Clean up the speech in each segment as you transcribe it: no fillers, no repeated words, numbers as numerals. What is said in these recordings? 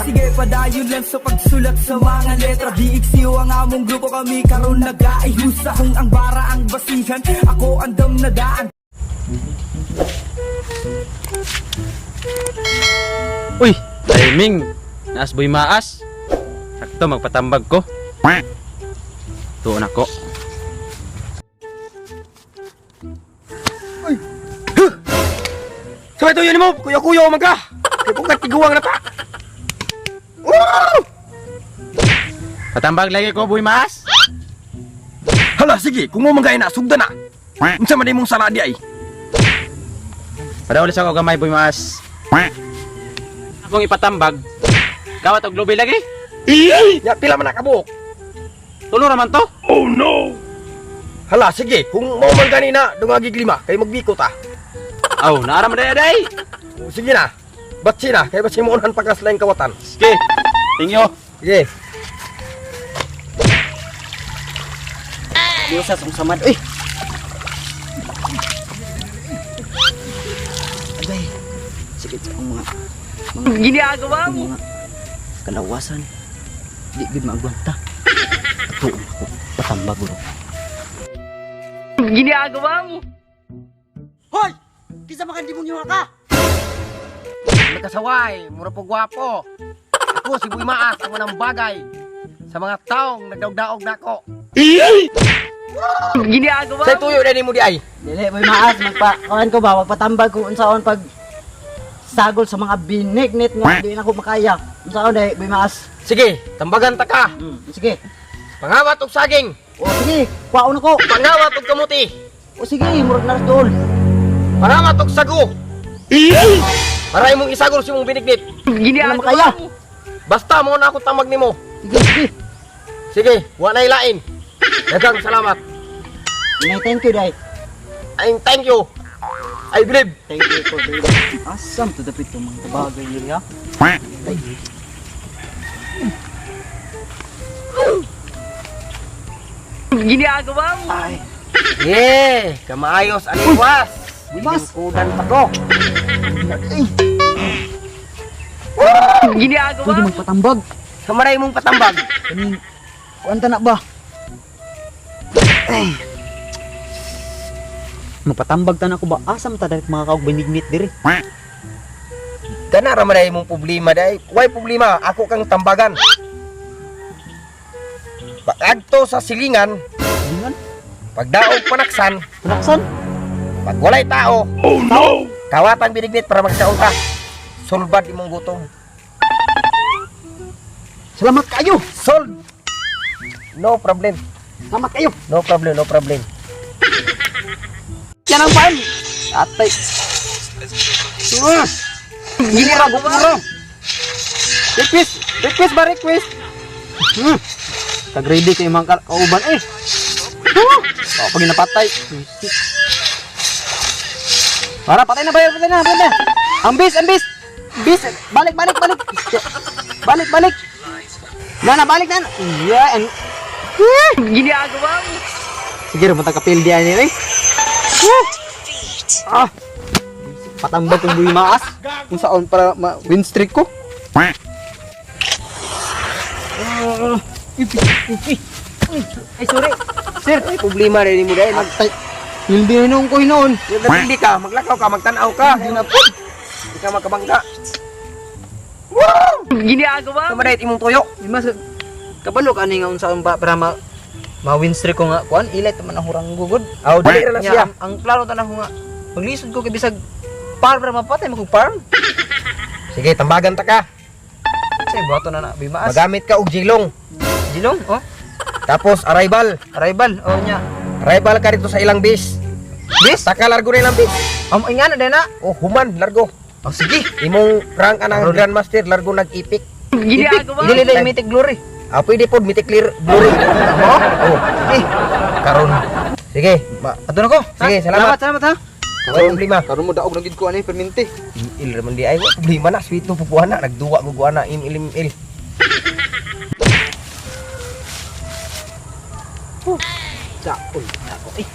sige padayon lang sa pagsulat sa mga letra. DXU ang among grupo, kami karon nag-aayusa. Kung ang bara ang basihan, ako andam na daan. Uy, timing. Naas boy maas. Sakto magpatambag ko. Tuon ako. Uy. Sabay to yun mo, kuya-kuya man ka. Kaya kung katiguang na ta. Patambag lagi ko boy maas. Hala, sige, kung mo manggay na, sugda na. Unsa man imong sala di ay? Padaulis ako gamay boy maas. Akong ipatambag. Gawat og lubi lagi. Ya, pila man nakabuok. Tulo raman to. Oh no! Hala, sige, kung mo manggani na, dungagig lima, kay magbiko ta. Aw, naara man day. O, sige na, batsi na, kay batsi mo unan pagkaslaing kawatan. Sige. Tingyo. Sige. Diyo sa samad. Uy. Agay, sakit sa akong mga Ginagawa mo. mga kalawasan. Di gud maagwanta. Tuon ako, patambag bro. Ginagawa mo. Hoy! Kisa makan di mo nyo ka? Nagkasaway, mura po gwapo. Ako si Boy Maas, ang unang bagay sa mga taong nagdaog-daog na ako. Ginagawa Sa tuyo na mo di ay. Dili, boy maas, magpa-kawan ko ba, magpatambag kung unsaon pag sagol sa mga binignit nga, di na ko makaya. Unsaon day, boy maas. Sige, tambagan ta ka. Sige. Pangawat og saging, O sige, kwaon ako. pangawat og kamuti, O sige, murag na doon. pangawat og sago. Para imong isagol si mong binignit. Di na makaya. Basta mo na ako tamag nimo. Sige, sige. Sige, wa na ilain. Daghang salamat. Inay, thank you, day. And thank you. I believe. Thank you for doing Asam to dapit yung mga bagay yun nga. Ginagawa mo. Ay, Yeah, kamaayos aliwas. Mas. Kudan pa ko. Ginagawa pwede mo. magpatambag. Kamaray mong patambag. Kaning, kuwanta na ba? Ay. Magpatambag ta na ko ba? Asam ta dahil mga kaog binignit diri. Kana ra man mong problema day. Why problema? Ako kang tambagan. Pag-agto sa silingan, Dingan, pagdaog panaksan, panaksan. pag walay tao, oh no! Kawatang binignit para magsaon ka. Sulbad imong gutom. Salamat kayo. Solve. No problem. Salamat kayo. No problem, no problem. Yan ang pan. Atay. Ginira bukuro. Request ba request? Kag-ready kayo mga kauban eh. Oh, pag napatay. Para patay na. Ambis. Bis, balik. Balik. Na, balik na. Yeah, and Ginagawa mo. sige, rumunta ka pildi niya eh. Patambag kong buhay maas. Kung saan para win streak ko. Ay, sorry. Sir, may problema rin mo dahil. Atay. Hindi na nung ko hinoon. Hindi ka, maglakaw ka, magtanaw ka. Hindi na po. Hindi ka magkabangga. Ginagawa mo. Kamadait imong tuyo. Mas kabalo ka ni nga unsaon ba para ma-win streak ko nga kuan ilay man ang hurang gugod. Aw, dali ra na Nya, siya. ang plano ta na ko nga maglisod ko kay bisag farm para mapatay mo kog farm. Sige, tambagan ta ka. Say bato na bimaas. Magamit ka og jilong. Jilong, oh. Tapos arrival. Arrival, oh nya. Arrival ka dito sa ilang bis. Bis? Taka largo na ilang bis. Ingana din na. Oh, human, largo. Oh sige. Imong rank anang Grandmaster, largo nag-epic. Ginagawa mo. Dili lang mythic glory. Ah, pwede po, mythic clear glory. Oh. Oh, karon. Sige, Ato na ko. Sige, salamat. Salamat ha. Wala problema. Karon mo daog lang gid ko ani perminti. Il raman di ay wa problema na, sweet to pupuana, nagduwa mo guana im il. Sapol ako eh.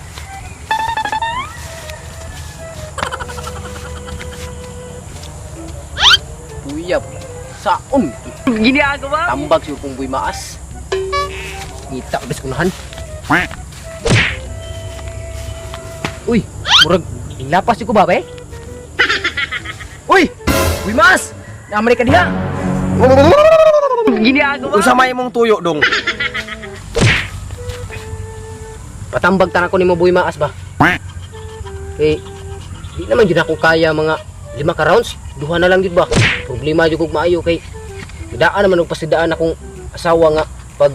Uyap. Saon? Ginagawa? Tambag si Pungboy Maas. Ngita, bes kunahan. Uy, murag lapas ko ba, be? Uy, Boy Maas! Naamay ka diha. Ginagawa? Kung sa may mong tuyo dong. Patambag ta na ko ni mo Boy Maas ba? Eh, di naman yun ako kaya mga 5 ka rounds. 2 na lang yun ba? Problema yun kong maayo kay daan naman og pasidaan akong asawa nga pag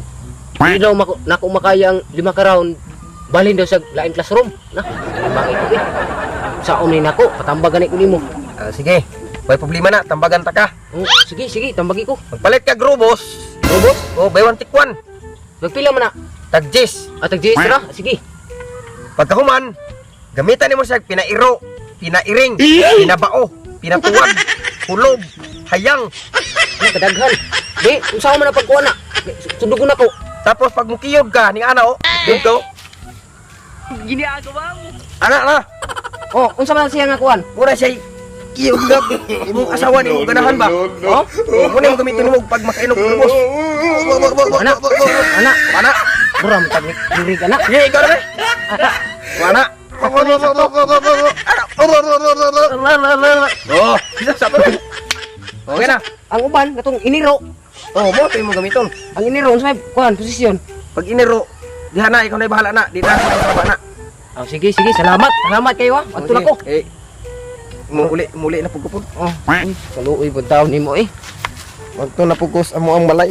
di daw nako makaya ang 5 ka round balhin daw sa lain classroom na bakit ko saon ni nako patambagan ko nimo. Sige, may problema na, tambagan ta ka. Sige tambagi ko. Magpalit ka grubos. Robot O, buy one take one. magpila man na Tagjis. atag ra sige. Pagkahuman, gamitan nimo siya pinairo, pinairing, pinabao, pinatuwad, hulog, hayang. Ano kadaghan di unsa man na pagkuha na sundugon ako. Tapos pag mukiyog ka, ning ana o, dito. Ginagawa mo Ana. oh unsa man siya nga kuan. Mura siya kiyog gab. Imong asawa ni mong ganahan ba? Oh Muna yung gamitin mo pag makainom grubos. ana buram tag ni ka na. Sige, ikaw na. Ana. Oh, sabi. Okay na. Ang uban katong iniro. Oh, mo tayo mo gamiton. Ang iniro unsa may kuan posisyon. Pag iniro, diha na ikaw na bahala na. Di na sa na. Oh sige salamat kayo ah. Adto na ko. Eh. Muli na pugupod. Oh, kaluoy pud taon nimo eh. Magto na pugos amo ang balay.